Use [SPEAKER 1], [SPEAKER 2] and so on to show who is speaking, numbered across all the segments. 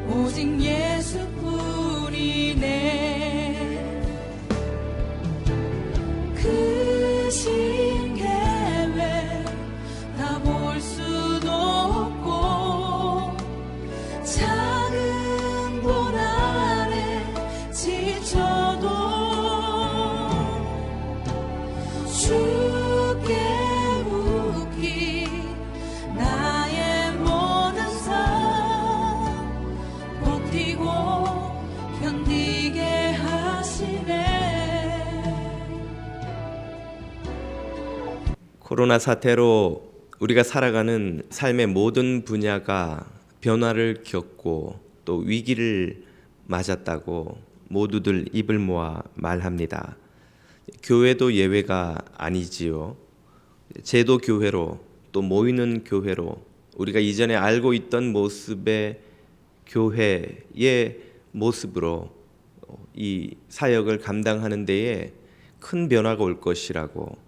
[SPEAKER 1] 오직 예수뿐이네. 그 신계획 다 볼 수도 없고 작은 돈 아래 지쳐도 주께 묻기 나의 모든 삶 버티고 견디게 하시네.
[SPEAKER 2] 코로나 사태로 우리가 살아가는 삶의 모든 분야가 변화를 겪고 또 위기를 맞았다고 모두들 입을 모아 말합니다. 교회도 예외가 아니지요. 제도 교회로 또 모이는 교회로 우리가 이전에 알고 있던 모습의 교회의 모습으로 이 사역을 감당하는 데에 큰 변화가 올 것이라고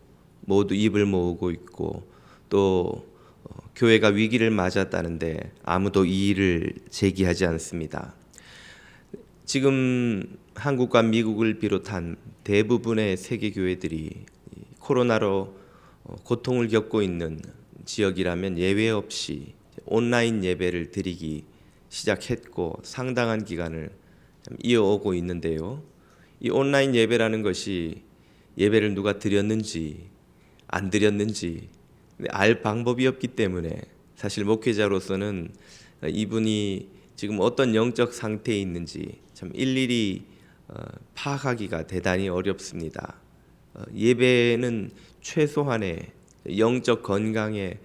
[SPEAKER 2] 모두 입을 모으고 있고, 또 교회가 위기를 맞았다는데 아무도 이의를 제기하지 않습니다. 지금 한국과 미국을 비롯한 대부분의 세계 교회들이 코로나로 고통을 겪고 있는 지역이라면 예외 없이 온라인 예배를 드리기 시작했고 상당한 기간을 이어오고 있는데요. 이 온라인 예배라는 것이 예배를 누가 드렸는지 안 드렸는지 알 방법이 없기 때문에 사실 목회자로서는 이분이 지금 어떤 영적 상태에 있는지 참 일일이 파악하기가 대단히 어렵습니다. 예배는 최소한의 영적 건강의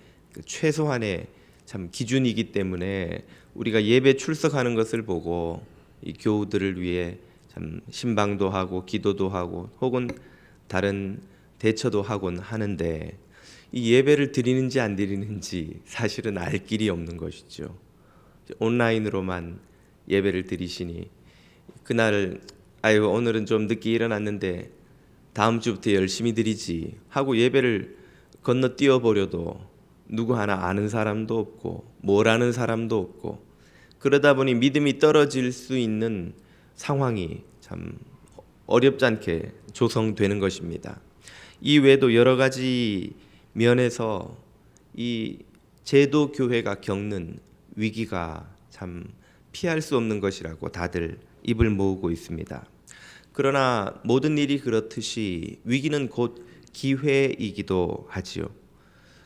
[SPEAKER 2] 최소한의 참 기준이기 때문에 우리가 예배 출석하는 것을 보고 이 교우들을 위해 참 신방도 하고 기도도 하고 혹은 다른 대처도 하곤 하는데, 이 예배를 드리는지 안 드리는지 사실은 알 길이 없는 것이죠. 온라인으로만 예배를 드리시니 그날 오늘은 좀 늦게 일어났는데 다음 주부터 열심히 드리지 하고 예배를 건너뛰어 버려도 누구 하나 아는 사람도 없고 뭘 아는 사람도 없고, 그러다 보니 믿음이 떨어질 수 있는 상황이 참 어렵지 않게 조성되는 것입니다. 이 외에도 여러 가지 면에서 이 제도 교회가 겪는 위기가 참 피할 수 없는 것이라고 다들 입을 모으고 있습니다. 그러나 모든 일이 그렇듯이 위기는 곧 기회이기도 하지요.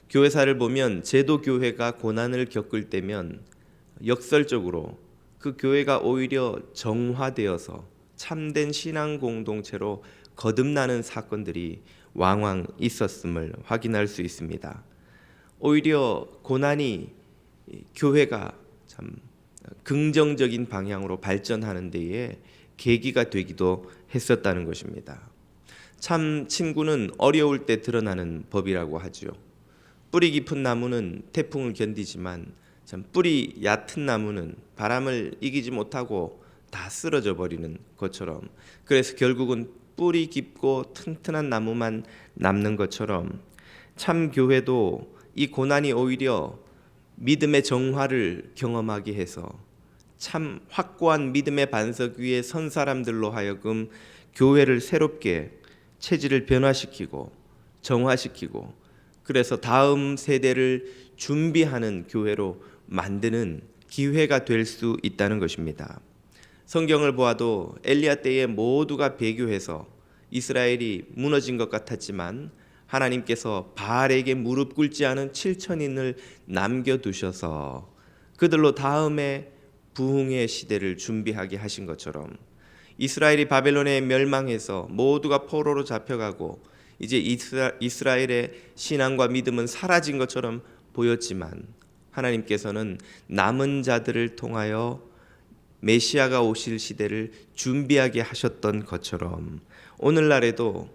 [SPEAKER 2] 교회사를 보면 제도 교회가 고난을 겪을 때면 역설적으로 그 교회가 오히려 정화되어서 참된 신앙 공동체로 거듭나는 사건들이 왕왕 있었음을 확인할 수 있습니다. 오히려 고난이 교회가 참 긍정적인 방향으로 발전하는 데에 계기가 되기도 했었다는 것입니다. 참 친구는 어려울 때 드러나는 법이라고 하죠. 뿌리 깊은 나무는 태풍을 견디지만 참 뿌리 얕은 나무는 바람을 이기지 못하고 다 쓰러져 버리는 것처럼, 그래서 결국은 뿌리 깊고 튼튼한 나무만 남는 것처럼 참 교회도 이 고난이 오히려 믿음의 정화를 경험하게 해서 참 확고한 믿음의 반석 위에 선 사람들로 하여금 교회를 새롭게 체질을 변화시키고 정화시키고, 그래서 다음 세대를 준비하는 교회로 만드는 기회가 될 수 있다는 것입니다. 성경을 보아도 엘리야 때에 모두가 배교해서 이스라엘이 무너진 것 같았지만 하나님께서 바알에게 무릎 꿇지 않은 7천인을 남겨두셔서 그들로 다음에 부흥의 시대를 준비하게 하신 것처럼, 이스라엘이 바벨론에 멸망해서 모두가 포로로 잡혀가고 이제 이스라엘의 신앙과 믿음은 사라진 것처럼 보였지만 하나님께서는 남은 자들을 통하여 메시아가 오실 시대를 준비하게 하셨던 것처럼 오늘날에도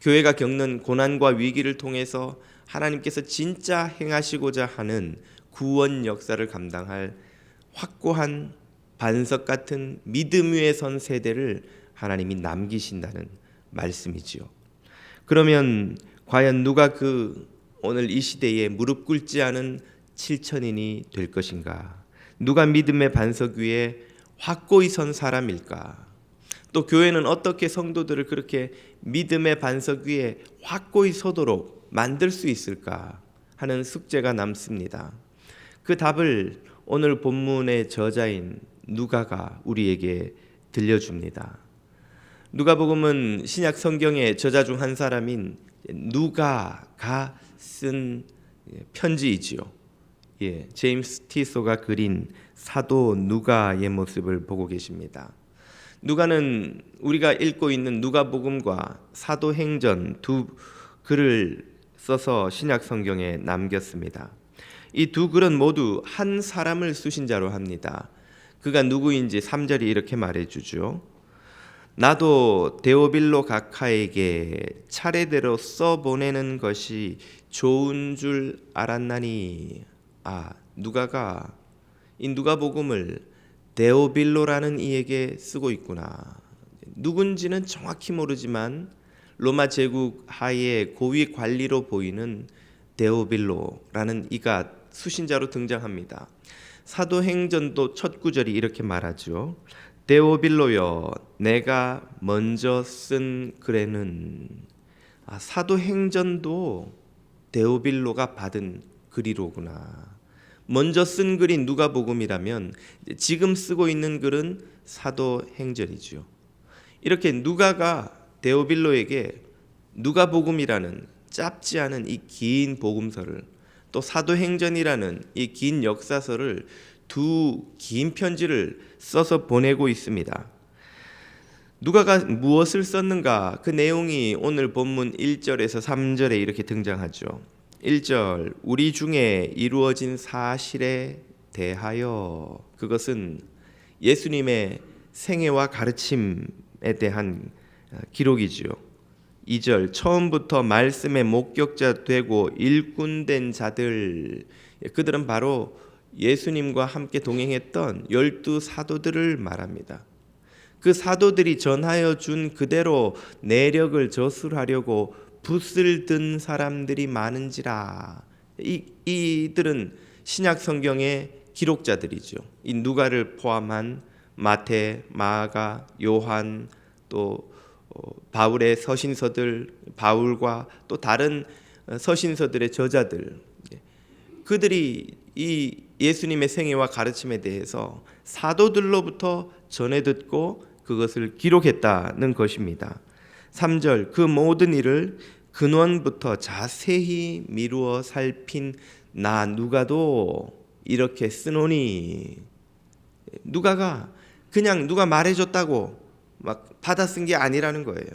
[SPEAKER 2] 교회가 겪는 고난과 위기를 통해서 하나님께서 진짜 행하시고자 하는 구원 역사를 감당할 확고한 반석 같은 믿음 위에 선 세대를 하나님이 남기신다는 말씀이지요. 그러면 과연 누가 그 오늘 이 시대에 무릎 꿇지 않은 7천인이 될 것인가? 누가 믿음의 반석 위에 확고히 선 사람일까? 또 교회는 어떻게 성도들을 그렇게 믿음의 반석 위에 확고히 서도록 만들 수 있을까 하는 숙제가 남습니다. 그 답을 오늘 본문의 저자인 누가가 우리에게 들려줍니다. 누가복음은 신약 성경의 저자 중 한 사람인 누가가 쓴 편지이지요. 제임스 티소가 그린 사도 누가의 모습을 보고 계십니다. 누가는 우리가 읽고 있는 누가복음과 사도행전 두 글을 써서 신약 성경에 남겼습니다. 이 두 글은 모두 한 사람을 쓰신 자로 합니다. 그가 누구인지 3절이 이렇게 말해주죠. 나도 데오빌로 각하에게 차례대로 써보내는 것이 좋은 줄 알았나니. 누가가 이 누가복음을 데오빌로라는 이에게 쓰고 있구나. 누군지는 정확히 모르지만 로마 제국 하에 고위 관리로 보이는 데오빌로라는 이가 수신자로 등장합니다. 사도행전도 첫 구절이 이렇게 말하죠. 데오빌로여, 내가 먼저 쓴 글에는. 사도행전도 데오빌로가 받은 글이로구나. 먼저 쓴 글이 누가복음이라면 지금 쓰고 있는 글은 사도행전이죠. 이렇게 누가가 데오빌로에게 누가복음이라는 짧지 않은 이 긴 복음서를, 또 사도행전이라는 이 긴 역사서를, 두 긴 편지를 써서 보내고 있습니다. 누가가 무엇을 썼는가? 그 내용이 오늘 본문 1절에서 3절에 이렇게 등장하죠. 1절, 우리 중에 이루어진 사실에 대하여. 그것은 예수님의 생애와 가르침에 대한 기록이지요. 2절, 처음부터 말씀의 목격자 되고 일꾼된 자들. 그들은 바로 예수님과 함께 동행했던 12 사도들을 말합니다. 그 사도들이 전하여 준 그대로 내력을 저술하려고 붓을 든 사람들이 많은지라. 이들은 신약 성경의 기록자들이죠. 이 누가를 포함한 마태, 마가, 요한, 또 바울의 서신서들, 바울과 또 다른 서신서들의 저자들, 그들이 이 예수님의 생애와 가르침에 대해서 사도들로부터 전해 듣고 그것을 기록했다는 것입니다. 3절, 그 모든 일을 근원부터 자세히 미루어 살핀 나 누가도 이렇게 쓰노니. 누가가 그냥 누가 말해줬다고 막 받아 쓴 게 아니라는 거예요.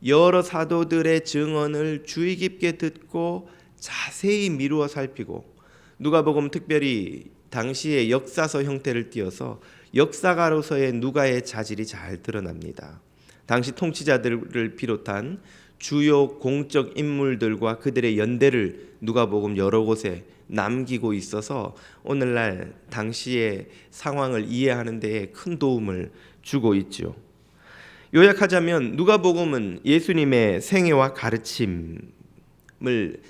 [SPEAKER 2] 여러 사도들의 증언을 주의 깊게 듣고 자세히 미루어 살피고, 누가복음 특별히 당시의 역사서 형태를 띄어서 역사가로서의 누가의 자질이 잘 드러납니다. 당시 통치자들을 비롯한 주요 공적 인물들과 그들의 연대를 누가복음 여러 곳에 남기고 있어서 오늘날 당시의 상황을 이해하는 데에 큰 도움을 주고 있죠. 요약하자면 누가복음은 예수님의 생애와 가르침을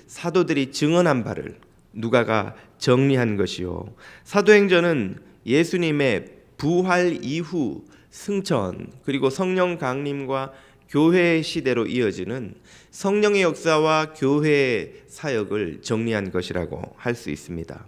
[SPEAKER 2] 사도들이 증언한 바를 누가가 정리한 것이요, 사도행전은 예수님의 부활 이후 승천, 그리고 성령 강림과 교회 시대로 이어지는 성령의 역사와 교회의 사역을 정리한 것이라고 할 수 있습니다.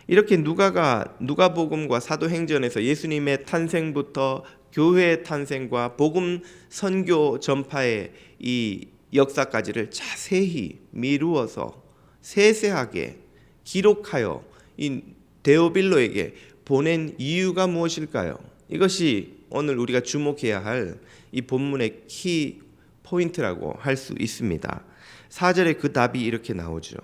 [SPEAKER 2] 이렇게 누가가 누가복음과 사도행전에서 예수님의 탄생부터 교회의 탄생과 복음 선교 전파의 이 역사까지를 자세히 미루어서 세세하게 기록하여 이 데오빌로에게 보낸 이유가 무엇일까요? 이것이 오늘 우리가 주목해야 할 이 본문의 키 포인트라고 할 수 있습니다. 4절에 그 답이 이렇게 나오죠.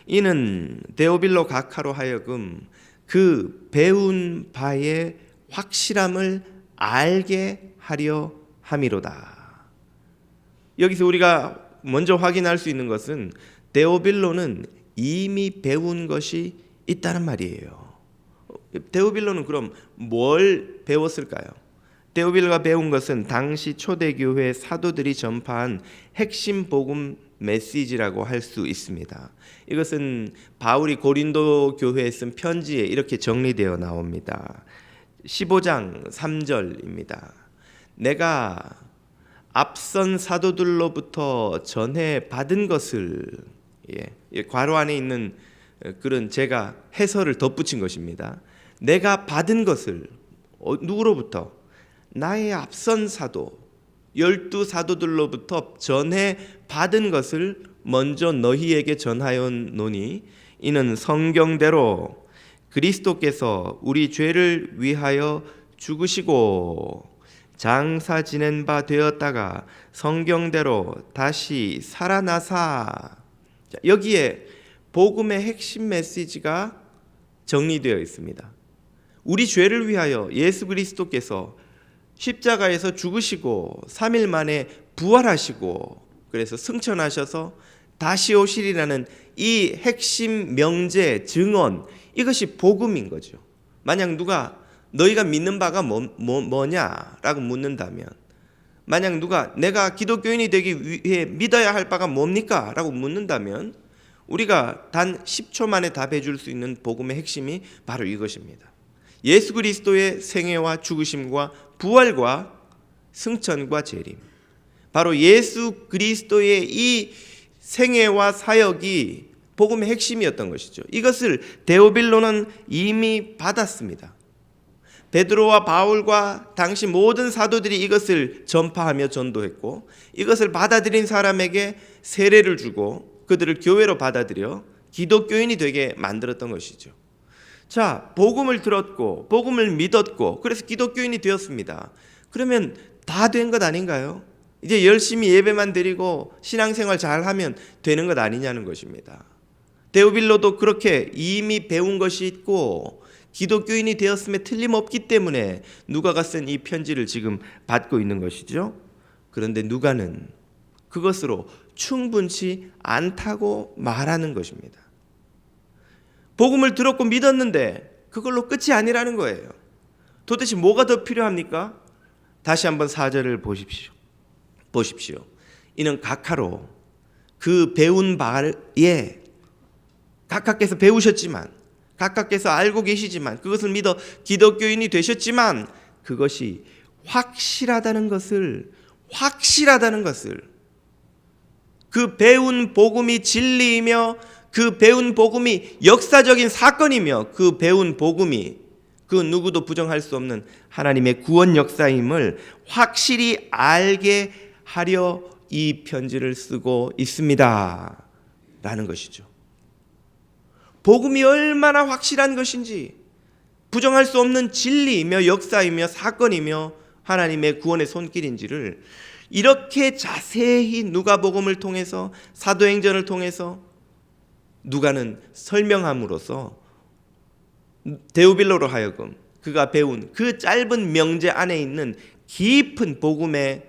[SPEAKER 2] 이는 데오빌로 각하로 하여금 그 배운 바의 확실함을 알게 하려 함이로다. 여기서 우리가 먼저 확인할 수 있는 것은 데오빌로는 이미 배운 것이 있다는 말이에요. 데오빌로는 그럼 뭘 배웠을까요? 데오빌로가 배운 것은 당시 초대교회 사도들이 전파한 핵심 복음 메시지라고 할 수 있습니다. 이것은 바울이 고린도 교회에 쓴 편지에 이렇게 정리되어 나옵니다. 15장 3절입니다. 내가 앞선 사도들로부터 전해 받은 것을, 괄호 안에 있는 그런 제가 해설을 덧붙인 것입니다. 내가 받은 것을 누구로부터? 나의 앞선 사도 12사도들로부터 전해 받은 것을 먼저 너희에게 전하였노니 이는 성경대로 그리스도께서 우리 죄를 위하여 죽으시고 장사 지낸 바 되었다가 성경대로 다시 살아나사. 여기에 복음의 핵심 메시지가 정리되어 있습니다. 우리 죄를 위하여 예수 그리스도께서 십자가에서 죽으시고 3일 만에 부활하시고 그래서 승천하셔서 다시 오시리라는 이 핵심 명제 증언, 이것이 복음인 거죠. 만약 누가 너희가 믿는 바가 뭐냐라고 묻는다면, 만약 누가 내가 기독교인이 되기 위해 믿어야 할 바가 뭡니까? 라고 묻는다면 우리가 단 10초 만에 답해 줄 수 있는 복음의 핵심이 바로 이것입니다. 예수 그리스도의 생애와 죽으심과 부활과 승천과 재림, 바로 예수 그리스도의 이 생애와 사역이 복음의 핵심이었던 것이죠. 이것을 데오빌로는 이미 받았습니다. 베드로와 바울과 당시 모든 사도들이 이것을 전파하며 전도했고, 이것을 받아들인 사람에게 세례를 주고 그들을 교회로 받아들여 기독교인이 되게 만들었던 것이죠. 자, 복음을 들었고 복음을 믿었고 그래서 기독교인이 되었습니다. 그러면 다 된 것 아닌가요? 이제 열심히 예배만 드리고 신앙생활 잘하면 되는 것 아니냐는 것입니다. 데오빌로도 그렇게 이미 배운 것이 있고 기독교인이 되었음에 틀림없기 때문에 누가가 쓴 이 편지를 지금 받고 있는 것이죠. 그런데 누가는 그것으로 충분치 않다고 말하는 것입니다. 복음을 들었고 믿었는데 그걸로 끝이 아니라는 거예요. 도대체 뭐가 더 필요합니까? 다시 한번 4절을 보십시오. 이는 각하로 그 배운 바에 각하께서 배우셨지만, 각하께서 알고 계시지만, 그것을 믿어 기독교인이 되셨지만 그것이 확실하다는 것을, 그 배운 복음이 진리이며 그 배운 복음이 역사적인 사건이며 그 배운 복음이 그 누구도 부정할 수 없는 하나님의 구원 역사임을 확실히 알게 하려 이 편지를 쓰고 있습니다 라는 것이죠. 복음이 얼마나 확실한 것인지, 부정할 수 없는 진리이며 역사이며 사건이며 하나님의 구원의 손길인지를 이렇게 자세히 누가복음을 통해서, 사도행전을 통해서 누가는 설명함으로써 데오빌로로 하여금 그가 배운 그 짧은 명제 안에 있는 깊은 복음의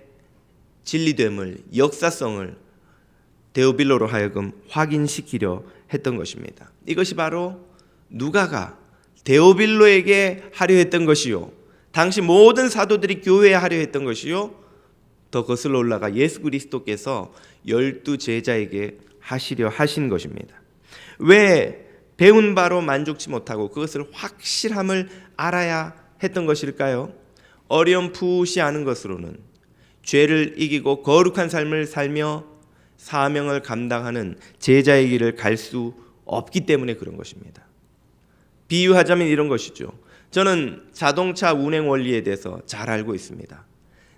[SPEAKER 2] 진리됨을, 역사성을 데오빌로로 하여금 확인시키려 했던 것입니다. 이것이 바로 누가가 데오빌로에게 하려 했던 것이요, 당시 모든 사도들이 교회에 하려 했던 것이요, 더 거슬러 올라가 예수 그리스도께서 12 제자에게 하시려 하신 것입니다. 왜 배운 바로 만족치 못하고 그것을 확실함을 알아야 했던 것일까요? 어렴풋이 아는 것으로는 죄를 이기고 거룩한 삶을 살며 사명을 감당하는 제자의 길을 갈 수 없기 때문에 그런 것입니다. 비유하자면 이런 것이죠. 저는 자동차 운행 원리에 대해서 잘 알고 있습니다.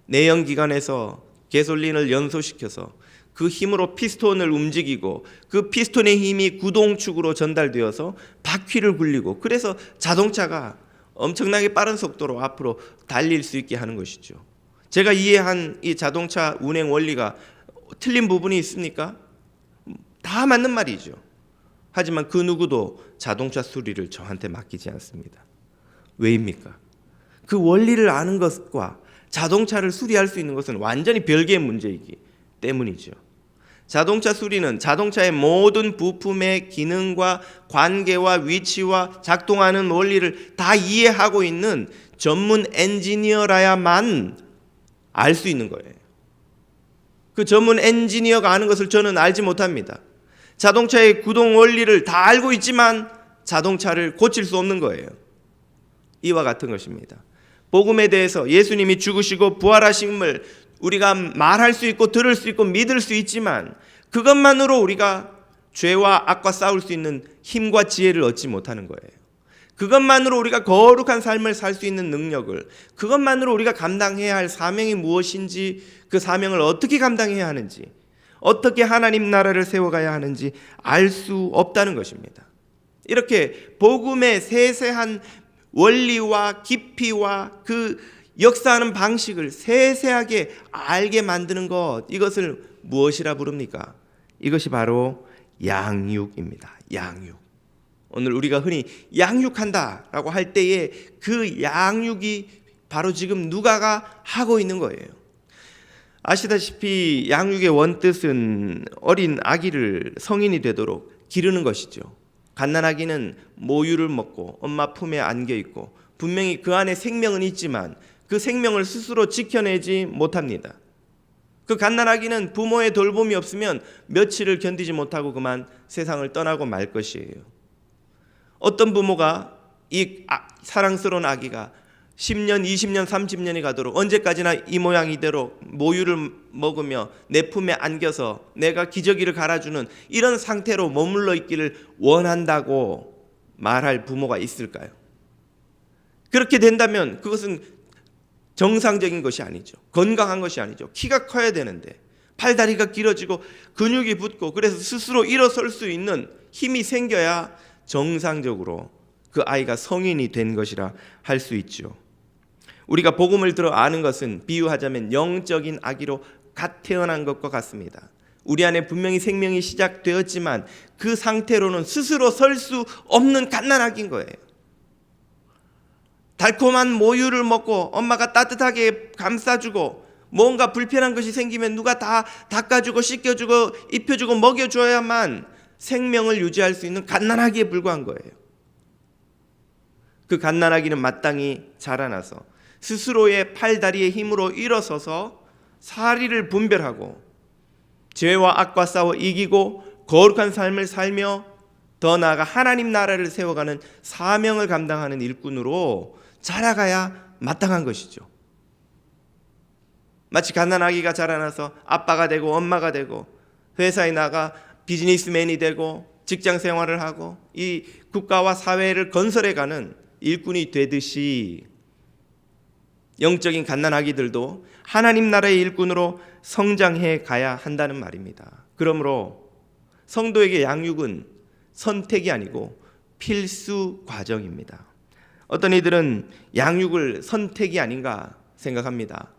[SPEAKER 2] 내연기관에서 가솔린을 연소시켜서 그 힘으로 피스톤을 움직이고 그 피스톤의 힘이 구동축으로 전달되어서 바퀴를 굴리고, 그래서 자동차가 엄청나게 빠른 속도로 앞으로 달릴 수 있게 하는 것이죠. 제가 이해한 이 자동차 운행 원리가 틀린 부분이 있습니까? 다 맞는 말이죠. 하지만 그 누구도 자동차 수리를 저한테 맡기지 않습니다. 왜입니까? 그 원리를 아는 것과 자동차를 수리할 수 있는 것은 완전히 별개의 문제이기 때문이죠. 자동차 수리는 자동차의 모든 부품의 기능과 관계와 위치와 작동하는 원리를 다 이해하고 있는 전문 엔지니어라야만 알 수 있는 거예요. 그 전문 엔지니어가 아는 것을 저는 알지 못합니다. 자동차의 구동 원리를 다 알고 있지만 자동차를 고칠 수 없는 거예요. 이와 같은 것입니다. 복음에 대해서 예수님이 죽으시고 부활하심을 우리가 말할 수 있고 들을 수 있고 믿을 수 있지만 그것만으로 우리가 죄와 악과 싸울 수 있는 힘과 지혜를 얻지 못하는 거예요. 그것만으로 우리가 거룩한 삶을 살 수 있는 능력을, 그것만으로 우리가 감당해야 할 사명이 무엇인지, 그 사명을 어떻게 감당해야 하는지, 어떻게 하나님 나라를 세워가야 하는지 알 수 없다는 것입니다. 이렇게 복음의 세세한 원리와 깊이와 그 역사하는 방식을 세세하게 알게 만드는 것, 이것을 무엇이라 부릅니까? 이것이 바로 양육입니다. 양육. 오늘 우리가 흔히 양육한다라고 할 때에 그 양육이 바로 지금 누가가 하고 있는 거예요. 아시다시피 양육의 원뜻은 어린 아기를 성인이 되도록 기르는 것이죠. 갓난아기는 모유를 먹고 엄마 품에 안겨 있고 분명히 그 안에 생명은 있지만 그 생명을 스스로 지켜내지 못합니다. 그 갓난아기는 부모의 돌봄이 없으면 며칠을 견디지 못하고 그만 세상을 떠나고 말 것이에요. 어떤 부모가 이 사랑스러운 아기가 10년, 20년, 30년이 가도록 언제까지나 이 모양 이대로 모유를 먹으며 내 품에 안겨서 내가 기저귀를 갈아주는 이런 상태로 머물러 있기를 원한다고 말할 부모가 있을까요? 그렇게 된다면 그것은 정상적인 것이 아니죠. 건강한 것이 아니죠. 키가 커야 되는데 팔다리가 길어지고 근육이 붙고 그래서 스스로 일어설 수 있는 힘이 생겨야 정상적으로 그 아이가 성인이 된 것이라 할 수 있죠. 우리가 복음을 들어 아는 것은 비유하자면 영적인 아기로 갓 태어난 것과 같습니다. 우리 안에 분명히 생명이 시작되었지만 그 상태로는 스스로 설 수 없는 갓난아기인 거예요. 달콤한 모유를 먹고 엄마가 따뜻하게 감싸주고 뭔가 불편한 것이 생기면 누가 다 닦아주고 씻겨주고 입혀주고 먹여줘야만 생명을 유지할 수 있는 갓난아기에 불과한 거예요. 그 갓난아기는 마땅히 자라나서 스스로의 팔다리의 힘으로 일어서서 사리를 분별하고 죄와 악과 싸워 이기고 거룩한 삶을 살며 더 나아가 하나님 나라를 세워가는 사명을 감당하는 일꾼으로 자라가야 마땅한 것이죠. 마치 갓난아기가 자라나서 아빠가 되고 엄마가 되고 회사에 나가 비즈니스맨이 되고 직장 생활을 하고 이 국가와 사회를 건설해가는 일꾼이 되듯이 영적인 갓난아기들도 하나님 나라의 일꾼으로 성장해 가야 한다는 말입니다. 그러므로 성도에게 양육은 선택이 아니고 필수 과정입니다. 어떤 이들은 양육을 선택이 아닌가 생각합니다.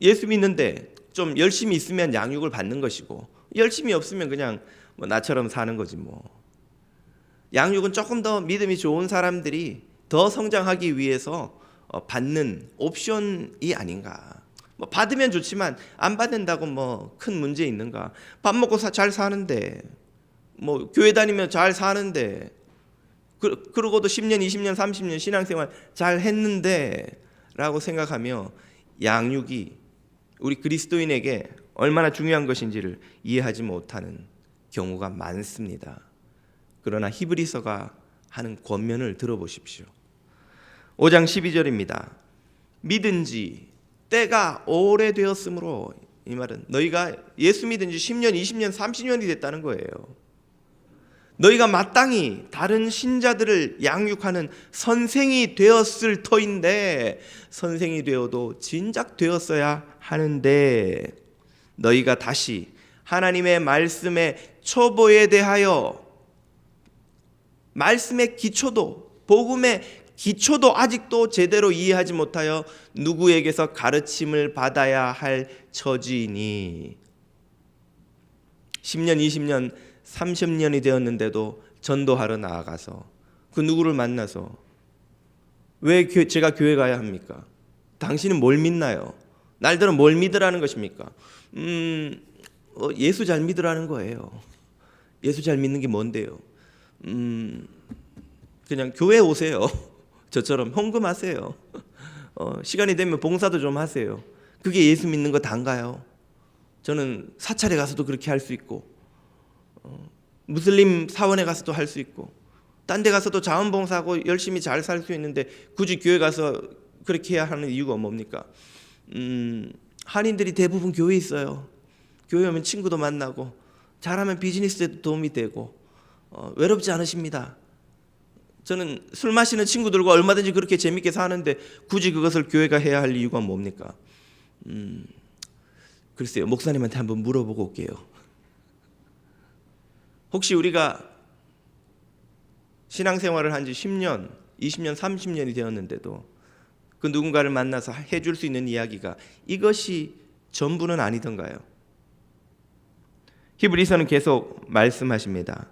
[SPEAKER 2] 예수 믿는데 좀 열심히 있으면 양육을 받는 것이고 열심히 없으면 그냥 나처럼 사는 거지 뭐. 양육은 조금 더 믿음이 좋은 사람들이 더 성장하기 위해서 받는 옵션이 아닌가. 받으면 좋지만 안 받는다고 큰 문제 있는가. 밥 먹고 잘 사는데 교회 다니면 잘 사는데 그러고도 10년, 20년, 30년 신앙생활 잘 했는데 라고 생각하며 양육이 우리 그리스도인에게 얼마나 중요한 것인지를 이해하지 못하는 경우가 많습니다. 그러나 히브리서가 하는 권면을 들어보십시오. 5장 12절입니다. 믿은 지 때가 오래되었으므로, 이 말은 너희가 예수 믿은 지 10년, 20년, 30년이 됐다는 거예요. 너희가 마땅히 다른 신자들을 양육하는 선생이 되었을 터인데 선생이 되어도 진작 되었어야 하는데 너희가 다시 하나님의 말씀의 초보에 대하여 말씀의 기초도 복음의 기초도 아직도 제대로 이해하지 못하여 누구에게서 가르침을 받아야 할 처지이니 10년, 20년, 30년이 되었는데도 전도하러 나아가서 그 누구를 만나서 왜 제가 교회 가야 합니까? 당신은 뭘 믿나요? 날들은 뭘 믿으라는 것입니까? 예수 잘 믿으라는 거예요. 예수 잘 믿는 게 뭔데요? 그냥 교회 오세요. 저처럼 헌금하세요. 시간이 되면 봉사도 좀 하세요. 그게 예수 믿는 거 단가요? 저는 사찰에 가서도 그렇게 할 수 있고 무슬림 사원에 가서도 할 수 있고 딴 데 가서도 자원봉사하고 열심히 잘 살 수 있는데 굳이 교회 가서 그렇게 해야 하는 이유가 뭡니까? 한인들이 대부분 교회에 있어요. 교회 오면 친구도 만나고 잘하면 비즈니스에도 도움이 되고 외롭지 않으십니다. 저는 술 마시는 친구들과 얼마든지 그렇게 재밌게 사는데 굳이 그것을 교회가 해야 할 이유가 뭡니까? 글쎄요, 목사님한테 한번 물어보고 올게요. 혹시 우리가 신앙생활을 한 지 10년, 20년, 30년이 되었는데도 그 누군가를 만나서 해줄 수 있는 이야기가 이것이 전부는 아니던가요? 히브리서는 계속 말씀하십니다.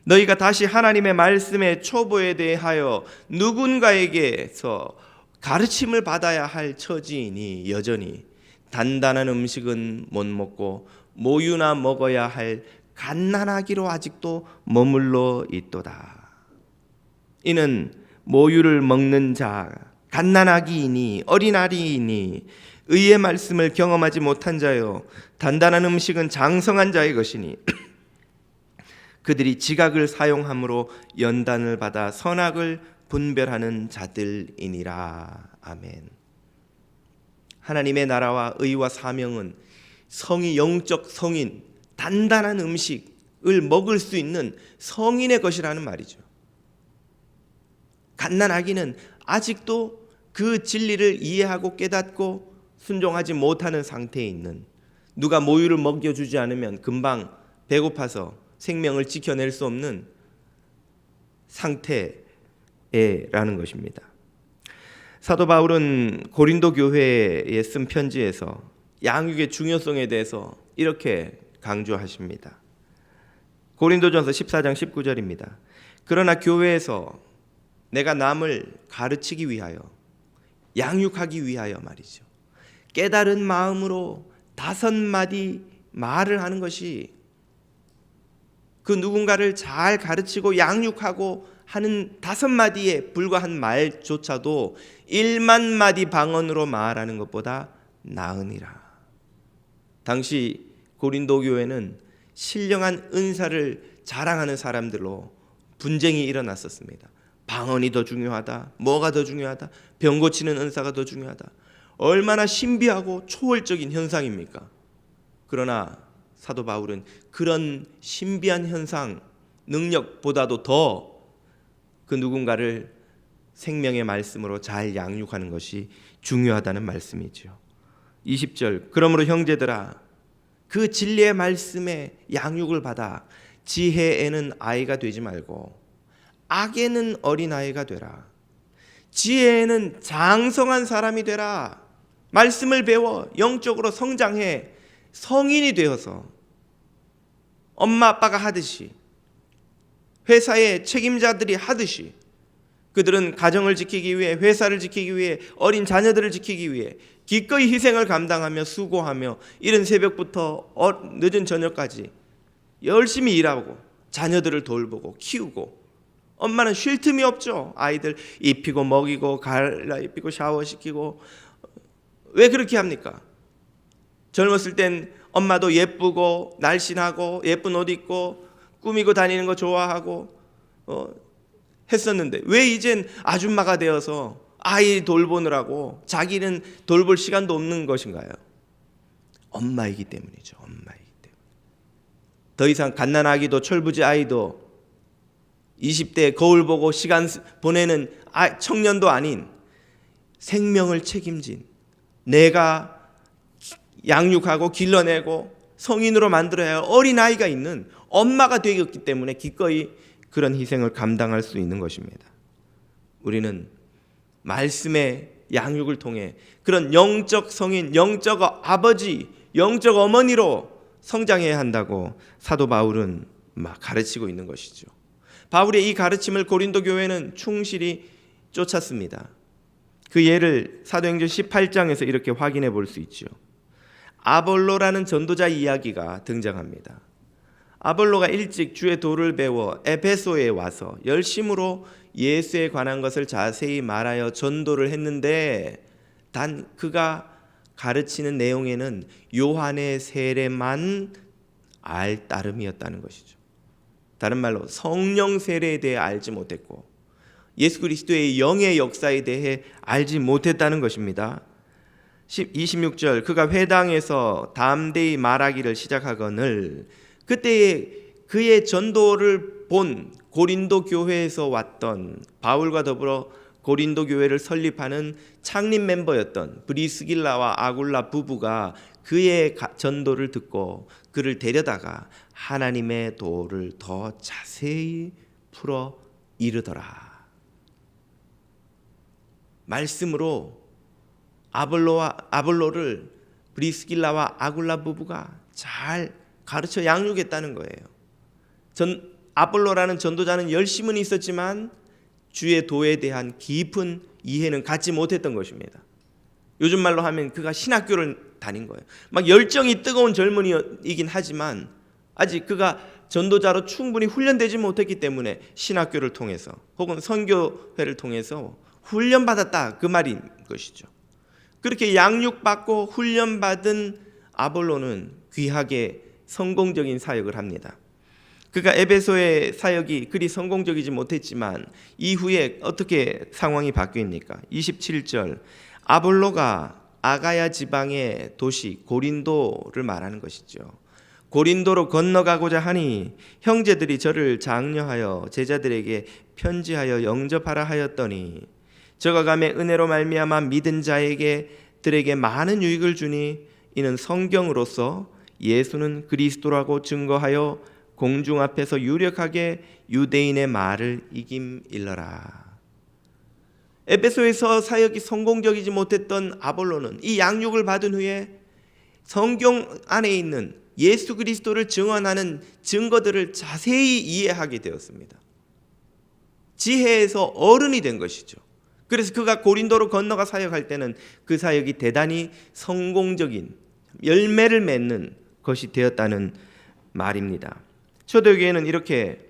[SPEAKER 2] 너희가 다시 하나님의 말씀의 초보에 대하여 누군가에게서 가르침을 받아야 할 처지이니 여전히 단단한 음식은 못 먹고 모유나 먹어야 할 갓난아기로 아직도 머물러 있도다. 이는 모유를 먹는 자, 갓난아기이니 어린아이이니 의의 말씀을 경험하지 못한 자요 단단한 음식은 장성한 자의 것이니 그들이 지각을 사용함으로 연단을 받아 선악을 분별하는 자들이니라. 아멘. 하나님의 나라와 의와 사명은 성이 영적 성인, 단단한 음식을 먹을 수 있는 성인의 것이라는 말이죠. 갓난아기는 아직도 그 진리를 이해하고 깨닫고 순종하지 못하는 상태에 있는, 누가 모유를 먹여주지 않으면 금방 배고파서 생명을 지켜낼 수 없는 상태라는 것입니다. 사도 바울은 고린도 교회에 쓴 편지에서 양육의 중요성에 대해서 이렇게 강조하십니다. 고린도전서 14장 19절입니다. 그러나 교회에서 내가 남을 가르치기 위하여, 양육하기 위하여 말이죠, 깨달은 마음으로 5마디 말을 하는 것이, 그 누군가를 잘 가르치고 양육하고 하는 5마디에 불과한 말조차도 1만 마디 방언으로 말하는 것보다 나으니라. 당시 고린도 교회는 신령한 은사를 자랑하는 사람들로 분쟁이 일어났었습니다. 방언이 더 중요하다, 뭐가 더 중요하다, 병 고치는 은사가 더 중요하다. 얼마나 신비하고 초월적인 현상입니까? 그러나 사도 바울은 그런 신비한 현상, 능력보다도 더 그 누군가를 생명의 말씀으로 잘 양육하는 것이 중요하다는 말씀이죠. 20절, 그러므로 형제들아 그 진리의 말씀에 양육을 받아 지혜에는 아이가 되지 말고 악에는 어린아이가 되라. 지혜에는 장성한 사람이 되라. 말씀을 배워 영적으로 성장해 성인이 되어서 엄마 아빠가 하듯이, 회사의 책임자들이 하듯이, 그들은 가정을 지키기 위해, 회사를 지키기 위해, 어린 자녀들을 지키기 위해 기꺼이 희생을 감당하며 수고하며 이른 새벽부터 늦은 저녁까지 열심히 일하고 자녀들을 돌보고 키우고, 엄마는 쉴 틈이 없죠. 아이들 입히고 먹이고 갈아입히고 샤워시키고. 왜 그렇게 합니까? 젊었을 땐 엄마도 예쁘고 날씬하고 예쁜 옷 입고 꾸미고 다니는 거 좋아하고 했었는데 왜 이젠 아줌마가 되어서 아이 돌보느라고 자기는 돌볼 시간도 없는 것인가요? 엄마이기 때문이죠. 엄마이기 때문에. 더 이상 갓난아기도 철부지 아이도 20대 거울 보고 시간 보내는 청년도 아닌, 생명을 책임진, 내가 양육하고 길러내고 성인으로 만들어야 할 어린아이가 있는 엄마가 되었기 때문에 기꺼이 그런 희생을 감당할 수 있는 것입니다. 우리는 말씀의 양육을 통해 그런 영적 성인, 영적 아버지, 영적 어머니로 성장해야 한다고 사도 바울은 막 가르치고 있는 것이죠. 바울의 이 가르침을 고린도 교회는 충실히 쫓았습니다. 그 예를 사도행전 18장에서 이렇게 확인해 볼 수 있죠. 아볼로라는 전도자 이야기가 등장합니다. 아볼로가 일찍 주의 도를 배워 에베소에 와서 열심으로 예수에 관한 것을 자세히 말하여 전도를 했는데, 단 그가 가르치는 내용에는 요한의 세례만 알 따름이었다는 것이죠. 다른 말로 성령 세례에 대해 알지 못했고 예수 그리스도의 영의 역사에 대해 알지 못했다는 것입니다. 26절 그가 회당에서 담대히 말하기를 시작하거늘 그때에 그의 전도를 본 고린도 교회에서 왔던 바울과 더불어 고린도 교회를 설립하는 창립 멤버였던 브리스길라와 아굴라 부부가 그의 전도를 듣고 그를 데려다가 하나님의 도를 더 자세히 풀어 이르더라. 말씀으로 아볼로를 브리스길라와 아굴라 부부가 잘 가르쳐 양육했다는 거예요. 아볼로라는 전도자는 열심은 있었지만 주의 도에 대한 깊은 이해는 갖지 못했던 것입니다. 요즘 말로 하면 그가 신학교를 다닌 거예요. 막 열정이 뜨거운 젊은이이긴 하지만 아직 그가 전도자로 충분히 훈련되지 못했기 때문에 신학교를 통해서 혹은 선교회를 통해서 훈련받았다 그 말인 것이죠. 그렇게 양육받고 훈련받은 아볼로는 귀하게 성공적인 사역을 합니다. 그가 에베소의 사역이 그리 성공적이지 못했지만 이후에 어떻게 상황이 바뀝니까? 27절 아볼로가 아가야 지방의 도시 고린도를 말하는 것이죠. 고린도로 건너가고자 하니 형제들이 저를 장려하여 제자들에게 편지하여 영접하라 하였더니 저가 가매 은혜로 말미암아 믿은 자에게 많은 유익을 주니 이는 성경으로서 예수는 그리스도라고 증거하여 공중 앞에서 유력하게 유대인의 말을 이김일러라. 에베소에서 사역이 성공적이지 못했던 아볼로는 이 양육을 받은 후에 성경 안에 있는 예수 그리스도를 증언하는 증거들을 자세히 이해하게 되었습니다. 지혜에서 어른이 된 것이죠. 그래서 그가 고린도로 건너가 사역할 때는 그 사역이 대단히 성공적인 열매를 맺는 것이 되었다는 말입니다. 초대교회는 이렇게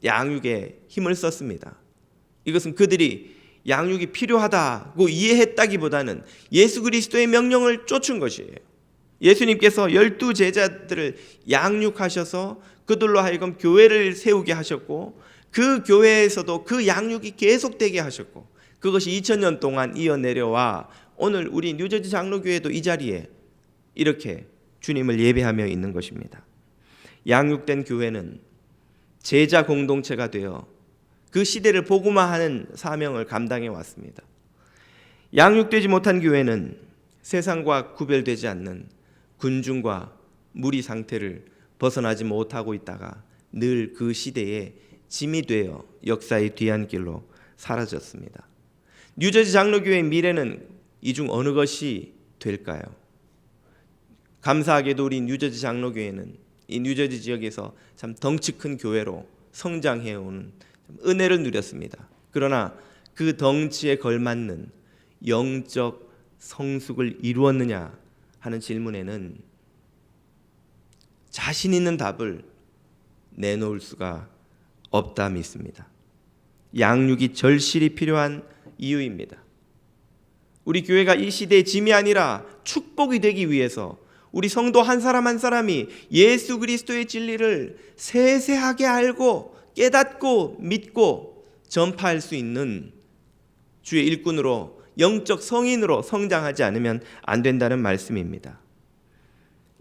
[SPEAKER 2] 양육에 힘을 썼습니다. 이것은 그들이 양육이 필요하다고 이해했다기보다는 예수 그리스도의 명령을 쫓은 것이에요. 예수님께서 12 제자들을 양육하셔서 그들로 하여금 교회를 세우게 하셨고 그 교회에서도 그 양육이 계속되게 하셨고 그것이 2000년 동안 이어내려와 오늘 우리 뉴저지 장로교회도 이 자리에 이렇게 주님을 예배하며 있는 것입니다. 양육된 교회는 제자 공동체가 되어 그 시대를 복음화하는 사명을 감당해 왔습니다. 양육되지 못한 교회는 세상과 구별되지 않는 군중과 무리 상태를 벗어나지 못하고 있다가 늘 그 시대에 짐이 되어 역사의 뒤안길로 사라졌습니다. 뉴저지 장로교회의 미래는 이 중 어느 것이 될까요? 감사하게도 우리 뉴저지 장로교회는 이 뉴저지 지역에서 참 덩치 큰 교회로 성장해오는 은혜를 누렸습니다. 그러나 그 덩치에 걸맞는 영적 성숙을 이루었느냐 하는 질문에는 자신 있는 답을 내놓을 수가 없다 믿습니다. 양육이 절실히 필요한 이유입니다. 우리 교회가 이 시대의 짐이 아니라 축복이 되기 위해서 우리 성도 한 사람 한 사람이 예수 그리스도의 진리를 세세하게 알고 깨닫고 믿고 전파할 수 있는 주의 일꾼으로 영적 성인으로 성장하지 않으면 안 된다는 말씀입니다.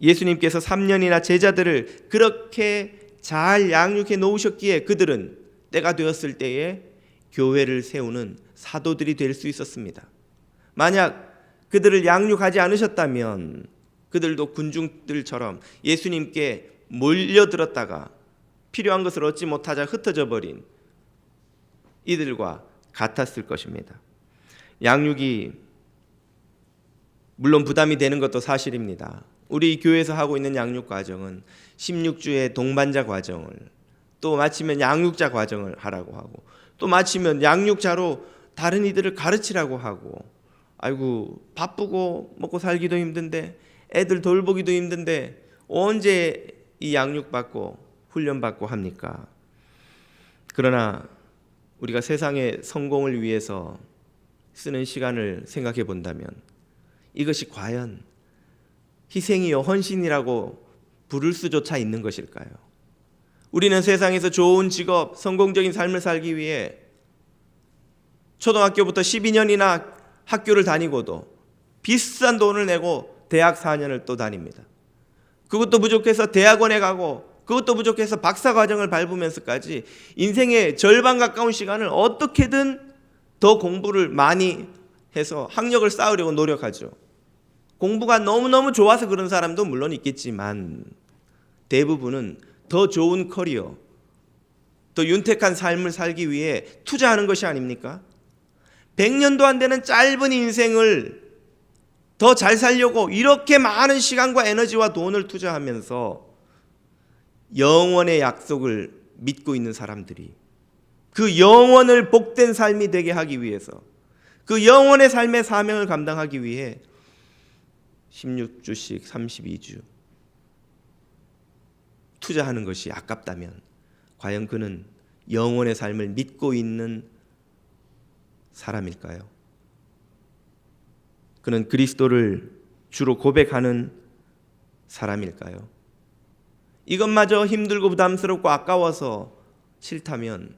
[SPEAKER 2] 예수님께서 3년이나 제자들을 그렇게 잘 양육해 놓으셨기에 그들은 때가 되었을 때에 교회를 세우는 사도들이 될 수 있었습니다. 만약 그들을 양육하지 않으셨다면 그들도 군중들처럼 예수님께 몰려들었다가 필요한 것을 얻지 못하자 흩어져 버린 이들과 같았을 것입니다. 양육이 물론 부담이 되는 것도 사실입니다. 우리 교회에서 하고 있는 양육 과정은 16주의 동반자 과정을 또 마치면 양육자 과정을 하라고 하고 또 마치면 양육자로 다른 이들을 가르치라고 하고 아이고 바쁘고 먹고 살기도 힘든데 애들 돌보기도 힘든데 언제 이 양육받고 훈련받고 합니까? 그러나 우리가 세상의 성공을 위해서 쓰는 시간을 생각해 본다면 이것이 과연 희생이요 헌신이라고 부를 수조차 있는 것일까요? 우리는 세상에서 좋은 직업, 성공적인 삶을 살기 위해 초등학교부터 12년이나 학교를 다니고도 비싼 돈을 내고 대학 4년을 또 다닙니다. 그것도 부족해서 대학원에 가고 그것도 부족해서 박사과정을 밟으면서까지 인생의 절반 가까운 시간을 어떻게든 더 공부를 많이 해서 학력을 쌓으려고 노력하죠. 공부가 너무너무 좋아서 그런 사람도 물론 있겠지만 대부분은 더 좋은 커리어, 더 윤택한 삶을 살기 위해 투자하는 것이 아닙니까? 100년도 안 되는 짧은 인생을 더 잘 살려고 이렇게 많은 시간과 에너지와 돈을 투자하면서 영원의 약속을 믿고 있는 사람들이 그 영원을 복된 삶이 되게 하기 위해서, 그 영원의 삶의 사명을 감당하기 위해 16주씩 32주 투자하는 것이 아깝다면 과연 그는 영원의 삶을 믿고 있는 사람일까요? 그는 그리스도를 주로 고백하는 사람일까요? 이것마저 힘들고 부담스럽고 아까워서 싫다면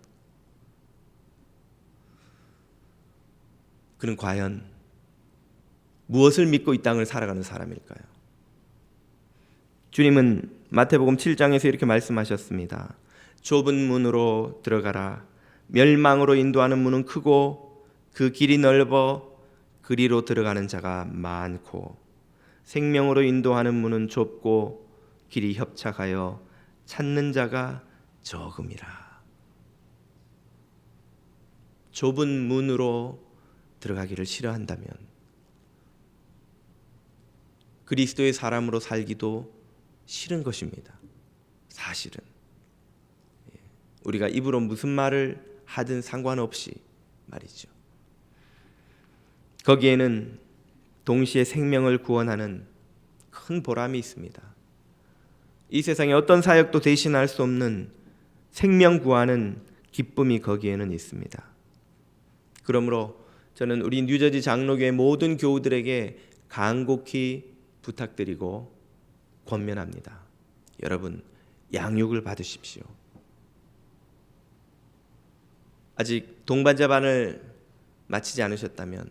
[SPEAKER 2] 그는 과연 무엇을 믿고 이 땅을 살아가는 사람일까요? 주님은 마태복음 7장에서 이렇게 말씀하셨습니다. 좁은 문으로 들어가라. 멸망으로 인도하는 문은 크고 그 길이 넓어 그리로 들어가는 자가 많고 생명으로 인도하는 문은 좁고 길이 협착하여 찾는 자가 적음이라. 좁은 문으로 들어가기를 싫어한다면 그리스도의 사람으로 살기도 싫은 것입니다. 사실은 우리가 입으로 무슨 말을 하든 상관없이 말이죠. 거기에는 동시에 생명을 구원하는 큰 보람이 있습니다. 이 세상에 어떤 사역도 대신할 수 없는 생명 구하는 기쁨이 거기에는 있습니다. 그러므로 저는 우리 뉴저지 장로교회 모든 교우들에게 간곡히 부탁드리고 권면합니다. 여러분, 양육을 받으십시오. 아직 동반자반을 마치지 않으셨다면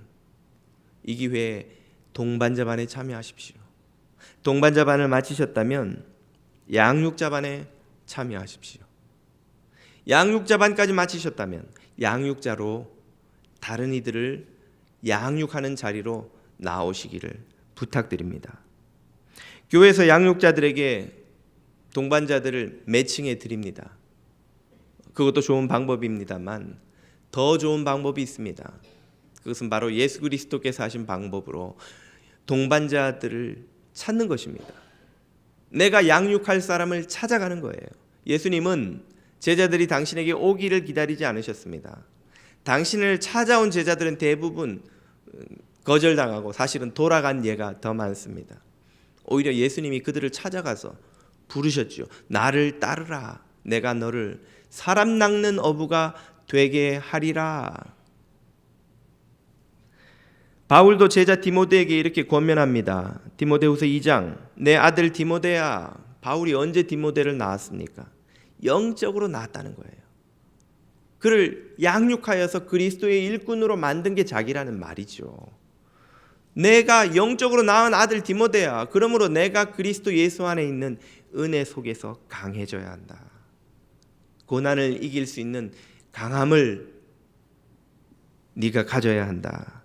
[SPEAKER 2] 이 기회에 동반자반에 참여하십시오. 동반자반을 마치셨다면 양육자반에 참여하십시오. 양육자반까지 마치셨다면 양육자로 다른 이들을 양육하는 자리로 나오시기를 부탁드립니다. 교회에서 양육자들에게 동반자들을 매칭해 드립니다. 그것도 좋은 방법입니다만 더 좋은 방법이 있습니다. 그것은 바로 예수 그리스도께서 하신 방법으로 동반자들을 찾는 것입니다. 내가 양육할 사람을 찾아가는 거예요. 예수님은 제자들이 당신에게 오기를 기다리지 않으셨습니다. 당신을 찾아온 제자들은 대부분 거절당하고 사실은 돌아간 예가 더 많습니다. 오히려 예수님이 그들을 찾아가서 부르셨죠. 나를 따르라. 내가 너를 사람 낚는 어부가 되게 하리라. 바울도 제자 디모데에게 이렇게 권면합니다. 디모데후서 2장. 내 아들 디모데야. 바울이 언제 디모데를 낳았습니까? 영적으로 낳았다는 거예요. 그를 양육하여서 그리스도의 일꾼으로 만든 게 자기라는 말이죠. 내가 영적으로 낳은 아들 디모데야. 그러므로 내가 그리스도 예수 안에 있는 은혜 속에서 강해져야 한다. 고난을 이길 수 있는 강함을 네가 가져야 한다.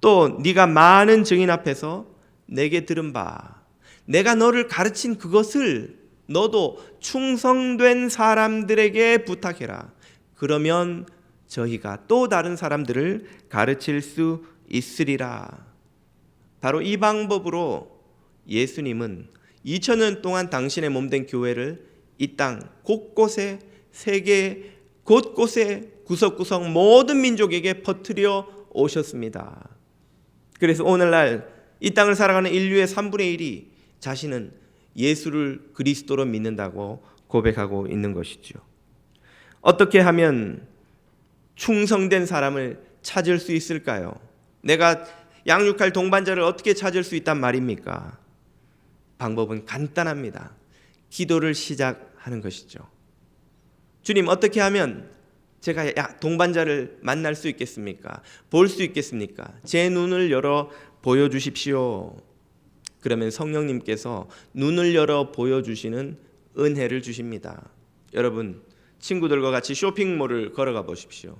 [SPEAKER 2] 또 네가 많은 증인 앞에서 내게 들은 바 내가 너를 가르친 그것을 너도 충성된 사람들에게 부탁해라. 그러면 저희가 또 다른 사람들을 가르칠 수 있으리라. 바로 이 방법으로 예수님은 2000년 동안 당신의 몸된 교회를 이 땅 곳곳에 세계 곳곳에 구석구석 모든 민족에게 퍼뜨려 오셨습니다. 그래서 오늘날 이 땅을 살아가는 인류의 3분의 1이 자신은 예수를 그리스도로 믿는다고 고백하고 있는 것이죠. 어떻게 하면 충성된 사람을 찾을 수 있을까요? 내가 양육할 동반자를 어떻게 찾을 수 있단 말입니까? 방법은 간단합니다. 기도를 시작하는 것이죠. 주님, 어떻게 하면 제가 동반자를 만날 수 있겠습니까? 볼 수 있겠습니까? 제 눈을 열어 보여주십시오. 그러면 성령님께서 눈을 열어 보여주시는 은혜를 주십니다. 여러분, 친구들과 같이 쇼핑몰을 걸어가 보십시오.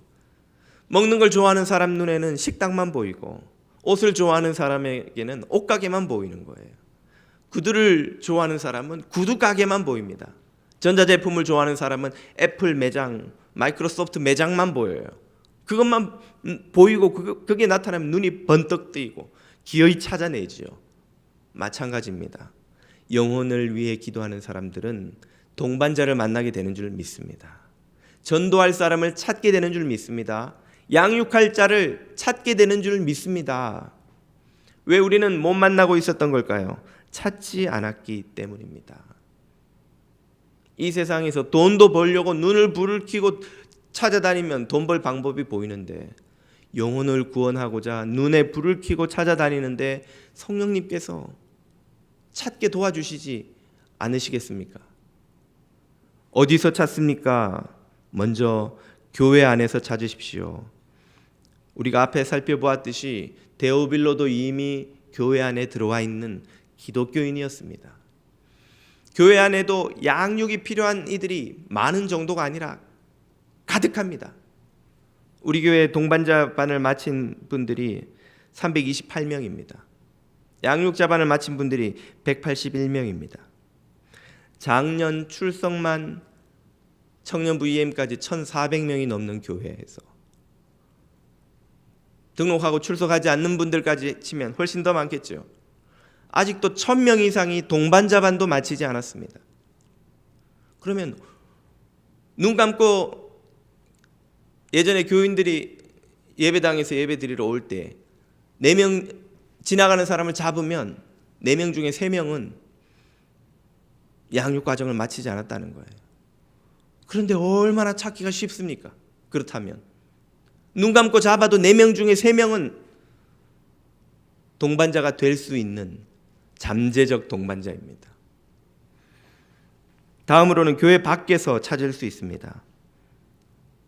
[SPEAKER 2] 먹는 걸 좋아하는 사람 눈에는 식당만 보이고, 옷을 좋아하는 사람에게는 옷가게만 보이는 거예요. 구두를 좋아하는 사람은 구두가게만 보입니다. 전자제품을 좋아하는 사람은 애플 매장, 마이크로소프트 매장만 보여요. 그것만 보이고 그게 나타나면 눈이 번뜩 뜨이고 기어이 찾아내지요. 마찬가지입니다. 영혼을 위해 기도하는 사람들은 동반자를 만나게 되는 줄 믿습니다. 전도할 사람을 찾게 되는 줄 믿습니다. 양육할 자를 찾게 되는 줄 믿습니다. 왜 우리는 못 만나고 있었던 걸까요? 찾지 않았기 때문입니다. 이 세상에서 돈도 벌려고 눈을 불을 켜고 찾아다니면 돈 벌 방법이 보이는데, 영혼을 구원하고자 눈에 불을 켜고 찾아다니는데 성령님께서 찾게 도와주시지 않으시겠습니까? 어디서 찾습니까? 먼저 교회 안에서 찾으십시오. 우리가 앞에 살펴보았듯이 데오빌로도 이미 교회 안에 들어와 있는 기독교인이었습니다. 교회 안에도 양육이 필요한 이들이 많은 정도가 아니라 가득합니다. 우리 교회 동반자반을 마친 분들이 328명입니다. 양육자반을 마친 분들이 181명입니다. 작년 출석만 청년부 EM까지 1,400명이 넘는 교회에서 등록하고 출석하지 않는 분들까지 치면 훨씬 더 많겠죠. 아직도 1,000명 이상이 동반자반도 마치지 않았습니다. 그러면 눈 감고 예전에 교인들이 예배당에서 예배 드리러 올 때 4명 지나가는 사람을 잡으면 4명 중에 3명은 양육 과정을 마치지 않았다는 거예요. 그런데 얼마나 찾기가 쉽습니까? 그렇다면 눈 감고 잡아도 4명 중에 3명은 동반자가 될 수 있는 잠재적 동반자입니다. 다음으로는 교회 밖에서 찾을 수 있습니다.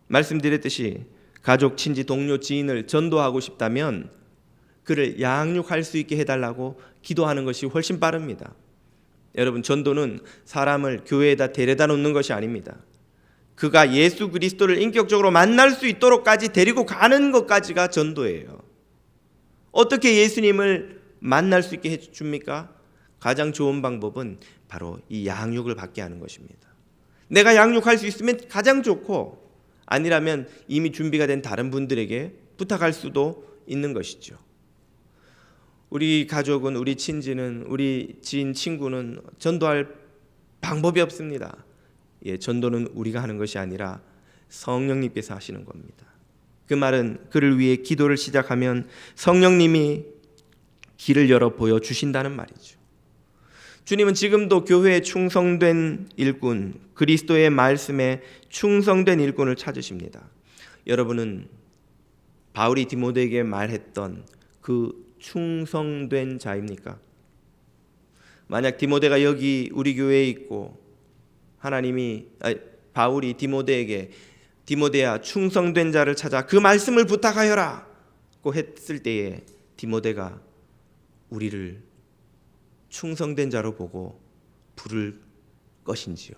[SPEAKER 2] 말씀드렸듯이 가족, 친지, 동료, 지인을 전도하고 싶다면 그를 양육할 수 있게 해달라고 기도하는 것이 훨씬 빠릅니다. 여러분, 전도는 사람을 교회에다 데려다 놓는 것이 아닙니다. 그가 예수 그리스도를 인격적으로 만날 수 있도록까지 데리고 가는 것까지가 전도예요. 어떻게 예수님을 만날 수 있게 해줍니까? 가장 좋은 방법은 바로 이 양육을 받게 하는 것입니다. 내가 양육할 수 있으면 가장 좋고, 아니라면 이미 준비가 된 다른 분들에게 부탁할 수도 있는 것이죠. 우리 가족은, 우리 친지는, 우리 지인, 친구는 전도할 방법이 없습니다. 전도는 우리가 하는 것이 아니라 성령님께서 하시는 겁니다. 그 말은 그를 위해 기도를 시작하면 성령님이 길을 열어 보여주신다는 말이죠. 주님은 지금도 교회에 충성된 일꾼, 그리스도의 말씀에 충성된 일꾼을 찾으십니다. 여러분은 바울이 디모데에게 말했던 그 충성된 자입니까? 만약 디모데가 여기 우리 교회에 있고 바울이 디모데에게 디모데야 충성된 자를 찾아 그 말씀을 부탁하여라고 했을 때에 디모데가 우리를 충성된 자로 보고 부를 것인지요?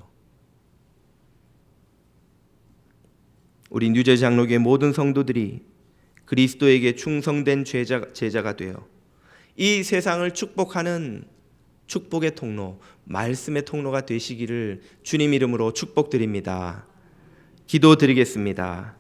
[SPEAKER 2] 우리 뉴제 장로교의 모든 성도들이 그리스도에게 충성된 제자가 되어 이 세상을 축복하는 축복의 통로, 말씀의 통로가 되시기를 주님 이름으로 축복드립니다. 기도드리겠습니다.